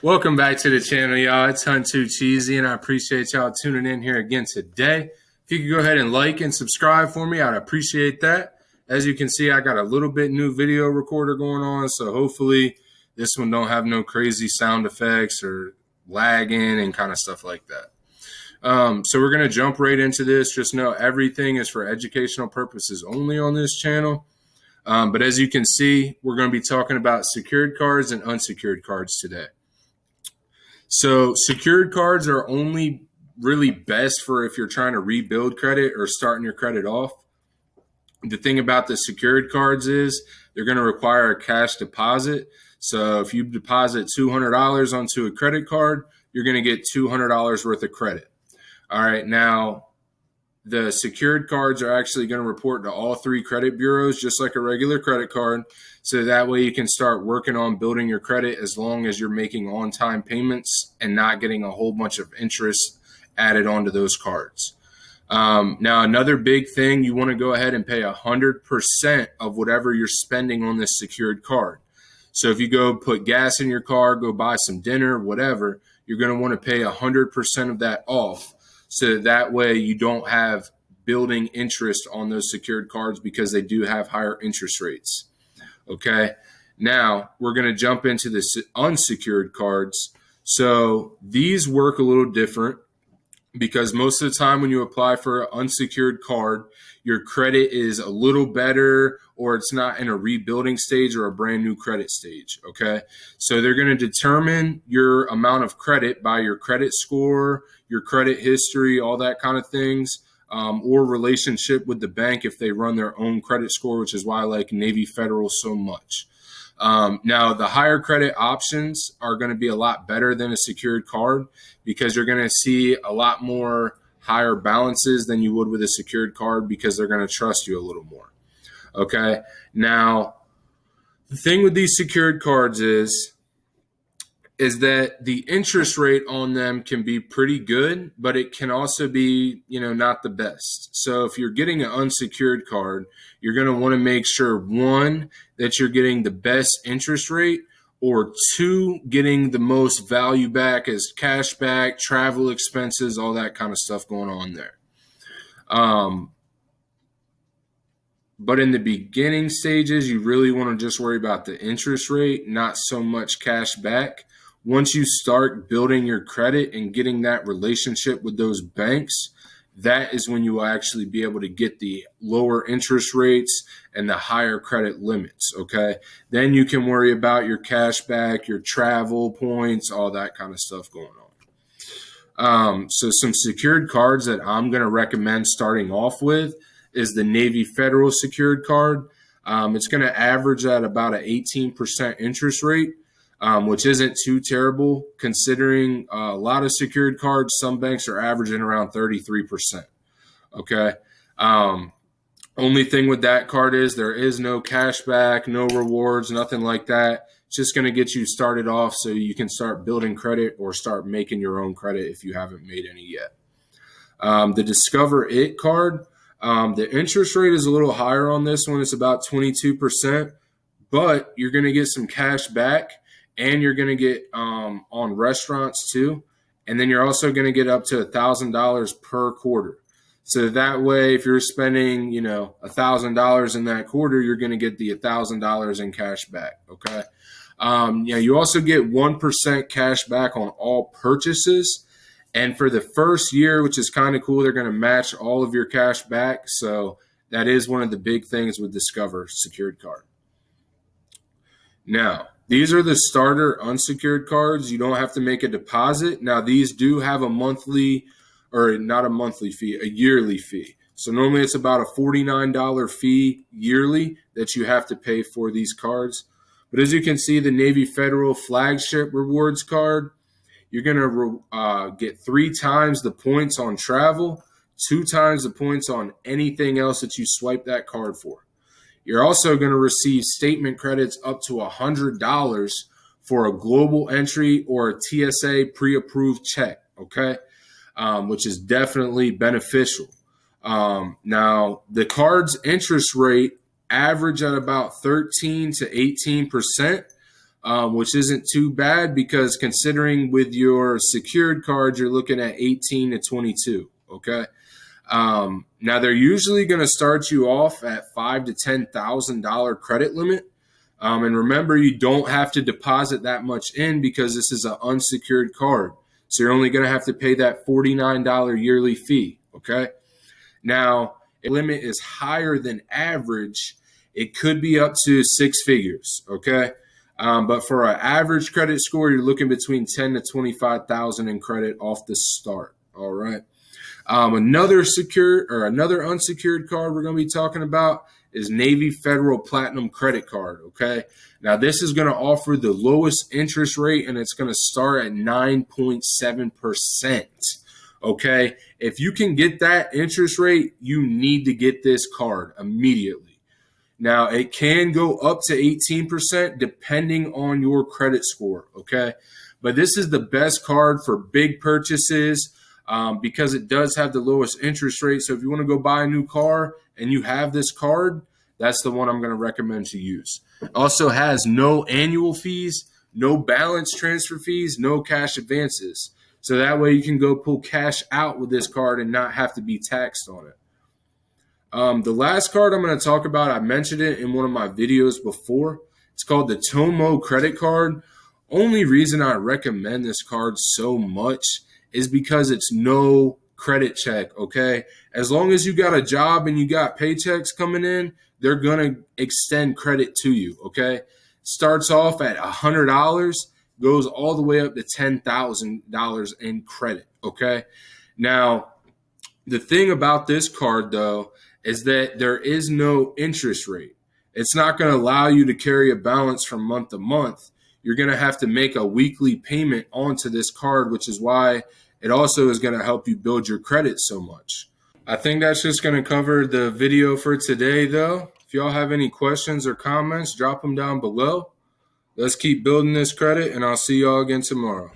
Welcome back to the channel, y'all. It's Hunt Too Cheesy, and I appreciate y'all tuning in here again today. If you could go ahead and like and subscribe for me, I'd appreciate that. As you can see, I got a little bit new video recorder going on, so hopefully this one don't have no crazy sound effects or lagging and kind of stuff like that. So we're going to jump right into this. Just know everything is for educational purposes only on this channel. But as you can see, we're going to be talking about secured cards and unsecured cards today. So secured cards are only really best for if you're trying to rebuild credit or starting your credit off. The thing about the secured cards is they're going to require a cash deposit. So if you deposit $200 onto a credit card, you're going to get $200 worth of credit. All right, now the secured cards are actually going to report to all three credit bureaus, just like a regular credit card. So that way you can start working on building your credit as long as you're making on-time payments and not getting a whole bunch of interest added onto those cards. Now, another big thing, you want to go ahead and pay 100% of whatever you're spending on this secured card. So if you go put gas in your car, go buy some dinner, whatever, you're going to want to pay 100% of that off. So that way you don't have building interest on those secured cards because they do have higher interest rates. Okay. Now we're going to jump into the unsecured cards. So these work a little different because most of the time when you apply for an unsecured card, your credit is a little better or it's not in a rebuilding stage or a brand new credit stage, okay? So they're going to determine your amount of credit by your credit score, your credit history, all that kind of things, or relationship with the bank if they run their own credit score, which is why I like Navy Federal so much. Now, the higher credit options are going to be a lot better than a secured card because you're going to see a lot more higher balances than you would with a secured card because they're going to trust you a little more. Okay. Now, the thing with these secured cards is that the interest rate on them can be pretty good, but it can also be, not the best. So if you're getting an unsecured card, you're going to want to make sure, one, that you're getting the best interest rate, or two, getting the most value back as cash back, travel expenses, all that kind of stuff going on there. But in the beginning stages, you really want to just worry about the interest rate, not so much cash back. Once you start building your credit and getting that relationship with those banks, that is when you will actually be able to get the lower interest rates and the higher credit limits, okay? Then you can worry about your cash back, your travel points, all that kind of stuff going on. So some secured cards that I'm going to recommend starting off with is the Navy Federal secured card. It's going to average at about an 18% interest rate. Which isn't too terrible considering a lot of secured cards. Some banks are averaging around 33%. Okay. Only thing with that card is there is no cash back, no rewards, nothing like that. It's just going to get you started off so you can start building credit or start making your own credit if you haven't made any yet. The Discover It card, the interest rate is a little higher on this one. It's about 22%, but you're going to get some cash back. And you're going to get on restaurants too. And then you're also going to get up to $1,000 per quarter. So that way, if you're spending, $1,000 in that quarter, you're going to get the $1,000 in cash back. Okay. You also get 1% cash back on all purchases. And for the first year, which is kind of cool, they're going to match all of your cash back. So that is one of the big things with Discover secured card. Now, these are the starter unsecured cards. You don't have to make a deposit. Now, these do have a monthly, or not a monthly fee, a yearly fee. So normally it's about a $49 fee yearly that you have to pay for these cards. But as you can see, the Navy Federal Flagship Rewards card, you're going to get 3 times the points on travel, 2 times the points on anything else that you swipe that card for. You're also going to receive statement credits up to $100 for a global entry or a TSA pre-approved check, okay, which is definitely beneficial. Now, the card's interest rate average at about 13 to 18%. which isn't too bad because considering with your secured card, you're looking at 18 to 22. Okay. Now they're usually going to start you off at $5,000 to $10,000 credit limit. And remember, you don't have to deposit that much in because this is an unsecured card. So you're only going to have to pay that $49 yearly fee. Okay. Now, if the limit is higher than average, it could be up to six figures. Okay. But for an average credit score, you're looking between 10 to 25,000 in credit off the start. All right. Another unsecured card we're going to be talking about is Navy Federal Platinum Credit Card. Okay. Now this is going to offer the lowest interest rate and it's going to start at 9.7%. Okay. If you can get that interest rate, you need to get this card immediately. Now it can go up to 18% depending on your credit score. Okay. But this is the best card for big purchases. Because it does have the lowest interest rate. So if you want to go buy a new car and you have this card, that's the one I'm going to recommend to use. It also has no annual fees, no balance transfer fees, no cash advances. So that way you can go pull cash out with this card and not have to be taxed on it. The last card I'm going to talk about, I mentioned it in one of my videos before. It's called the Tomo credit card. Only reason I recommend this card so much is because it's no credit check, okay? As long as you got a job and you got paychecks coming in, they're going to extend credit to you, okay? Starts off at $100, goes all the way up to $10,000 in credit, okay? Now, the thing about this card, though, is that there is no interest rate. It's not going to allow you to carry a balance from month to month. You're going to have to make a weekly payment onto this card, which is why it also is going to help you build your credit so much. I think that's just going to cover the video for today, though. If y'all have any questions or comments, drop them down below. Let's keep building this credit, and I'll see y'all again tomorrow.